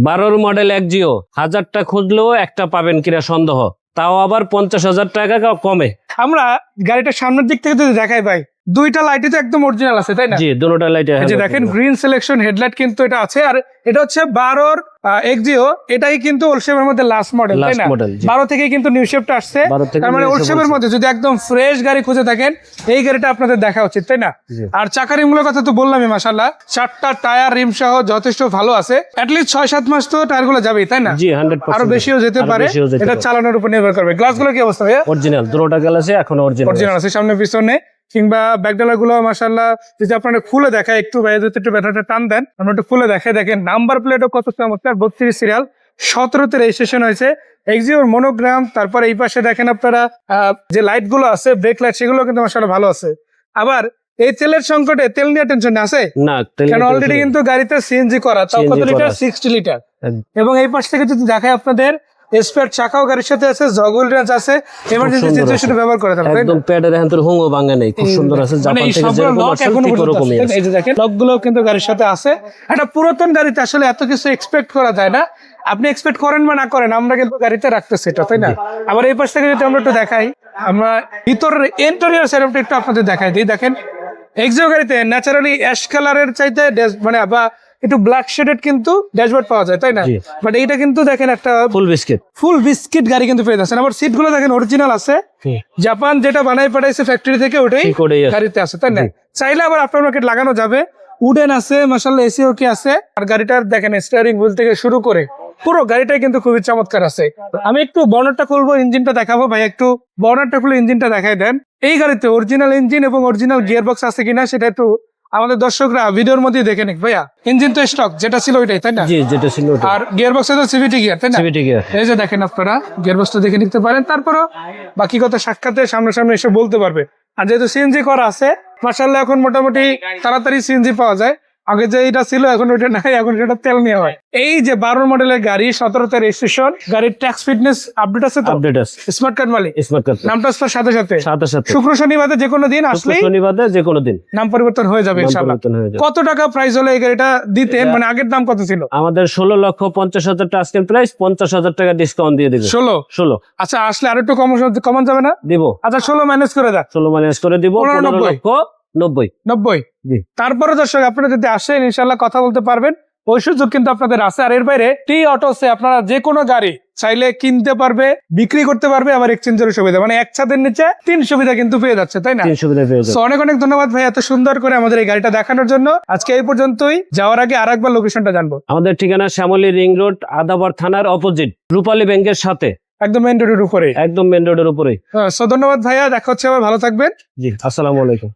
12 model Axio 1000টা খুঁজলেও একটা পাবেন কিনা সন্দেহ, তাও আবার 50,000 টাকা কমে। আমরা গাড়িটার সামনের দিক থেকে যদি দেখাই ভাই, দুইটা লাইটই তো একদম অরিজিনাল আছে, তাই না? জি, দুটোটা লাইটে। এই যে দেখেন গ্রিন সিলেকশন হেডলাইট কিন্তু এটা আছে, আর এটা হচ্ছে 12 এক্সিও, এটাই কিন্তু ওল্ড শেপের মধ্যে লাস্ট মডেল, তাই না? 12 থেকে কিন্তু নিউ শেপটা আসছে, তার মানে ওল্ড শেপের মধ্যে যদি একদম ফ্রেশ গাড়ি খুঁজে থাকেন এই গাড়িটা আপনাদের দেখা উচিত, তাই না? আর চাকা রিমগুলোর কথা তো বললামই, মাশাআল্লাহ 4টা টায়ার রিম সহ যথেষ্ট ভালো আছে। অ্যাট লিস্ট 6-7 মাস তো টায়ারগুলো যাবেই, তাই না? জি, 100%। আরো বেশিও যেতে পারে, এটা চালানোর উপর নির্ভর করবে। গ্লাসগুলো কি অবস্থা ভাইয়া? অরিজিনাল, দুটোটা গ্লাসে এখন অরিজিনাল আছে সামনে পিছনে, কিংবা ব্যাকডালা গুলো মাশাআল্লাহ যদি আপনারা খুলে দেখায় একটু ভাইয়া, যদি একটু ব্যাটাটা টান দেন আমরা একটু খুলে দেখাই। দেখেন নাম্বার প্লেটও কত চমৎকার, 32 সিরিয়াল, 17তে রেজিস্ট্রেশন হয়েছে, এক্সিওর মনোগ্রাম। তারপর এই পাশে দেখেন আপনারা যে লাইট গুলো আছে, ব্রেক লাইট, সেগুলো কিন্তু মাশাআল্লাহ ভালো আছে। আবার এই তেলের সংকটে তেল নিয়ে টেনশন আছে না, কারণ অলরেডি কিন্তু গাড়িতে সিএনজি করা, তাও কত লিটার? 60 লিটার। এবং এই পাশ থেকে যদি দেখায় আপনাদের স্পেয়ার চাকাও গাড়ির সাথে আছে, জগল রেঞ্জ আছে, এমার্জেন্সি সিচুয়েশনে ব্যবহার করে থাকবে। একদম প্যাডের এখানে হুঙ্গো ভাঙা নেই, খুব সুন্দর আছে। জাপান থেকে যেরকম আসছে ঠিক ওরকমই আছে। এই যে দেখেন লকগুলো কিন্তু গাড়ির সাথে আছে। একটা পুরাতন গাড়িতে আসলে এত কিছু এক্সপেক্ট করা যায় না, আপনি এক্সপেক্ট করেন বা না করেন, আমরা কিন্তু গাড়িতে রাখতেছি এটা, তাই না? আবার এই পাশ থেকে যদি আমরা একটু দেখাই, আমরা ভিতরের ইন্টেরিয়র সেটআপটা একটু আপনাদের দেখাই দিই। দেখেন এক্সিও গাড়িতে ন্যাচারালি অ্যাশ কালারের চাইতে মানে বা একটু ব্ল্যাক শেডেড কিন্তু ড্যাশবোর্ড পাওয়া যায়, তাই না? বাট এইটা কিন্তু দেখেন একটা ফুল বিস্কিট গাড়ি কিন্তু পেয়ে যাচ্ছেন। আবার সিট গুলো দেখেন অরিজিনাল আছে, জাপান যেটা বানাই পাঠাইছে ফ্যাক্টরি থেকে ওটাই গাড়িতে আছে, তাই না? চাইলে আবার আফটার মার্কেট লাগানো যাবে। উডেন আছে মাশাআল্লাহ, এসি ওকে আছে। আর গাড়িটার দেখেন স্টিয়ারিং হুইল থেকে শুরু করে পুরো গাড়িটাই কিন্তু খুবই চমৎকার আছে। আমি একটু বর্নারটা খুলবো, ইঞ্জিনটা দেখাবো। ভাই একটু বর্নারটা খুলে ইঞ্জিনটা দেখাই দেন। এই গাড়িতে অরিজিনাল ইঞ্জিন এবং অরিজিনাল গিয়ার বক্স আছে কিনা সেটা একটু আমাদের দর্শকরা ভিডিওর মধ্যে দেখে নিক। ভাইয়া ইঞ্জিন তো স্টক যেটা ছিল ওইটাই, তাই না? জি, যেটা ছিল ওইটাই। আর গিয়ার বক্সে তো সিভিটি গিয়ার, তাই না? CVT gear. এই যে দেখেন আপনারা গিয়ার বক্সটা দেখে নিতে পারেন, তারপরও বাকি কথা সাক্ষাতে সামনাসামনি এসে বলতে পারবে। আর যেহেতু সিএনজি করা আছে মাশাআল্লাহ, এখন মোটামুটি তাড়াতাড়ি সিএনজি পাওয়া যায়। আগে যে এটা ছিল এখন ওইটা নাই, এখন সেটা তেল নেওয়া হয়। এই যে 12 মডেলের গাড়ি, 17তে রেজিস্ট্রেশন, গাড়ির ট্যাক্স ফিটনেস আপডেট আছে তো? আপডেট আছে। স্মার্ট কার্ড মালিক, স্মার্ট কার্ড নাম ট্রান্সফার সাথে সাথে শুক্র শনিবারে যে কোনো দিন আসলে, শনিবারে যে কোনো দিন নাম পরিবর্তন হয়ে যাবে ইনশাআল্লাহ। কত টাকা প্রাইস হলো এই গাড়িটা দিতেন? মানে আগের দাম কত ছিল? আমাদের 16,50,000 টাকা আজকের প্রাইস, 50,000 টাকা ডিসকাউন্ট দিয়ে দিবে। 16। আচ্ছা, আসলে আর একটু কমান যাবে না? দিব। আচ্ছা 16 ম্যানেজ করে দেন। 16 ম্যানেজ করে দিব। 15,90,000। তারপরে দর্শক আপনারা যদি আসেন ইনশাআল্লাহ কথা বলতে পারবেন, ওই সুযোগ কিন্তু আপনাদের আছে। আর এর বাইরে টি অটোসে আপনারা যে কোনো গাড়ি চাইলে কিনতে পারবে, বিক্রি করতে পারবে, আবার এক্সচেঞ্জের সুবিধা, মানে এক ছাদের নিচে 3 সুবিধা কিন্তু পেয়ে যাচ্ছে, তাই না? 3 সুবিধা পেয়ে যাচ্ছে। অনেক অনেক ধন্যবাদ ভাই এত সুন্দর করে আমাদের এই গাড়িটা দেখানোর জন্য। আজকে এই পর্যন্তই, যাওয়ার আগে আরেকবার লোকেশনটা জানবো। আমাদের ঠিকানা শ্যামলী রিং রোড, আদাবার থানার অপোজিট, রূপালী ব্যাংকের সাথে, একদম মেইন রোডের উপরে। একদম মেইন রোডের উপরে। ধন্যবাদ ভাইয়া, দেখা হচ্ছে, আবার ভালো থাকবেন। জি, আসসালামু আলাইকুম।